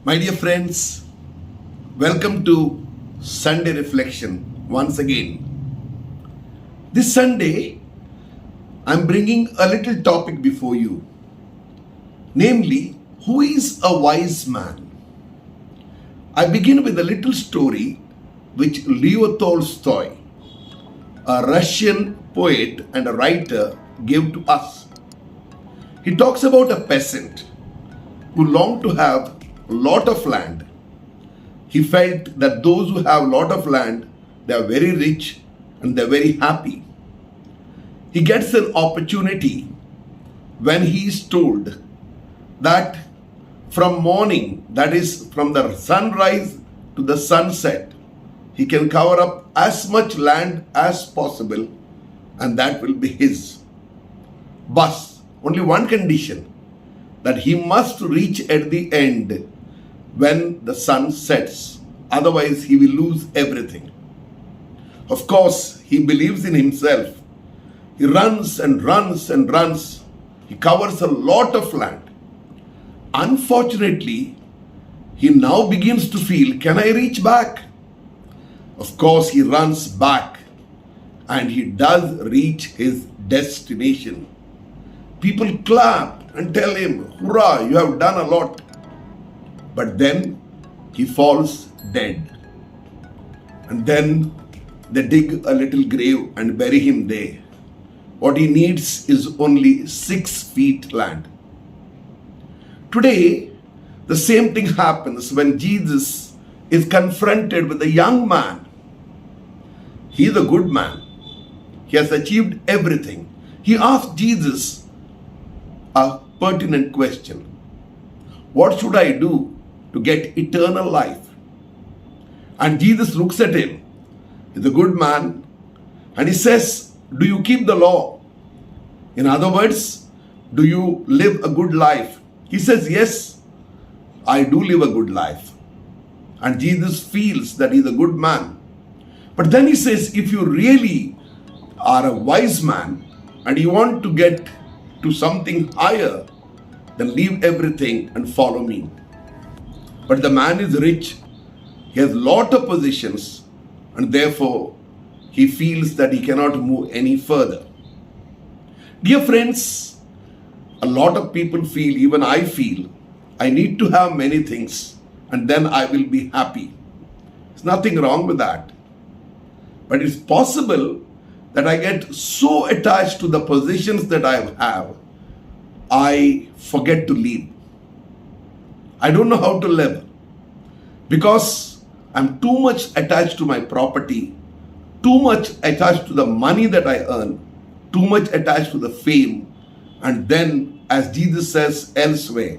My dear friends, welcome to Sunday Reflection once again. This Sunday, I'm bringing a little topic before you, namely, who is a wise man? I begin with a little story which Leo Tolstoy, a Russian poet and a writer, gave to us. He talks about a peasant who longed to have a lot of land. He felt that those who have a lot of land, they are very rich and they are very happy. He gets an opportunity when he is told that from morning, that is from the sunrise to the sunset, he can cover up as much land as possible and that will be his. But only one condition, that he must reach at the end when the sun sets. Otherwise, he will lose everything. Of course, he believes in himself. He runs and runs and runs. He covers a lot of land. Unfortunately, he now begins to feel, can I reach back? Of course, he runs back and he does reach his destination. People clap and tell him, hurrah, you have done a lot. But then he falls dead. And then they dig a little grave and bury him there. What he needs is only 6 feet land. Today, the same thing happens when Jesus is confronted with a young man. He is a good man. He has achieved everything. He asked Jesus a pertinent question. What should I do to get eternal life? And Jesus looks at him. He's a good man. And he says, do you keep the law? In other words, do you live a good life? He says, yes, I do live a good life. And Jesus feels that he's a good man. But then he says, if you really are a wise man and you want to get to something higher, then leave everything and follow me. But the man is rich. He has lot of possessions and therefore he feels that he cannot move any further. Dear friends, a lot of people feel, even I feel, I need to have many things and then I will be happy. There's nothing wrong with that. But it's possible that I get so attached to the possessions that I have, I forget to live. I don't know how to live because I'm too much attached to my property, too much attached to the money that I earn, too much attached to the fame. And then, as Jesus says elsewhere,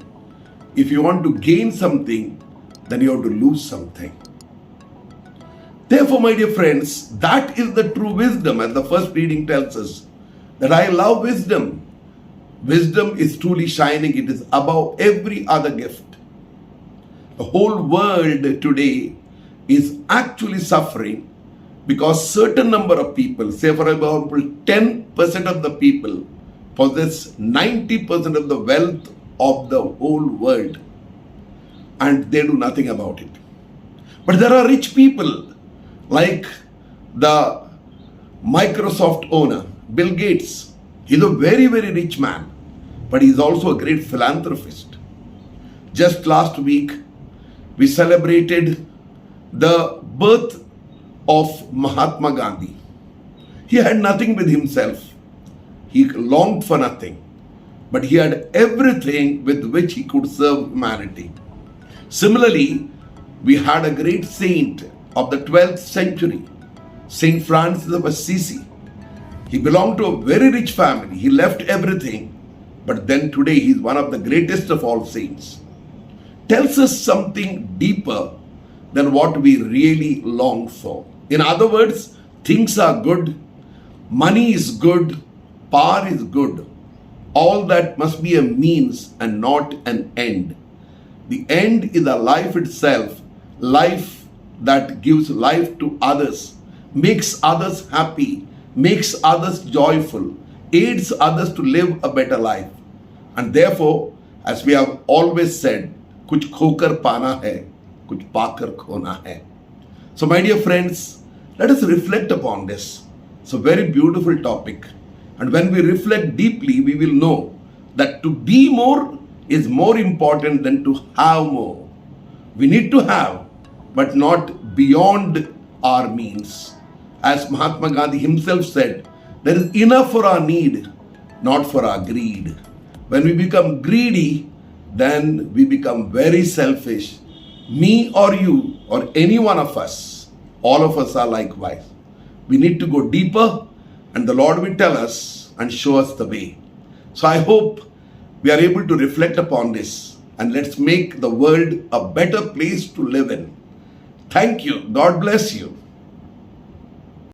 if you want to gain something, then you have to lose something. Therefore, my dear friends, that is the true wisdom, as the first reading tells us, that I love wisdom. Wisdom is truly shining. It is above every other gift. The whole world today is actually suffering because certain number of people, say for example 10% of the people possess 90% of the wealth of the whole world and they do nothing about it. But there are rich people like the Microsoft owner, Bill Gates. He's a very, very rich man, but he's also a great philanthropist. Just last week, we celebrated the birth of Mahatma Gandhi. He had nothing with himself. He longed for nothing, but he had everything with which he could serve humanity. Similarly, we had a great saint of the 12th century, Saint Francis of Assisi. He belonged to a very rich family. He left everything, but then today he is one of the greatest of all saints. Tells us something deeper than what we really long for. In other words, things are good, money is good, power is good. All that must be a means and not an end. The end is the life itself, life that gives life to others, makes others happy, makes others joyful, aids others to live a better life. And therefore, as we have always said, कुछ खोकर पाना है, कुछ पाकर खोना है. So my dear friends, let us reflect upon this. It's a very beautiful topic. And when we reflect deeply, we will know that to be more is more important than to have more. We need to have, but not beyond our means. As Mahatma Gandhi himself said, there is enough for our need, not for our greed. When we become greedy, then we become very selfish. Me or you or any one of us, all of us are likewise. We need to go deeper, and the Lord will tell us and show us the way. So I hope we are able to reflect upon this, and let's make the world a better place to live in. Thank you. God bless you.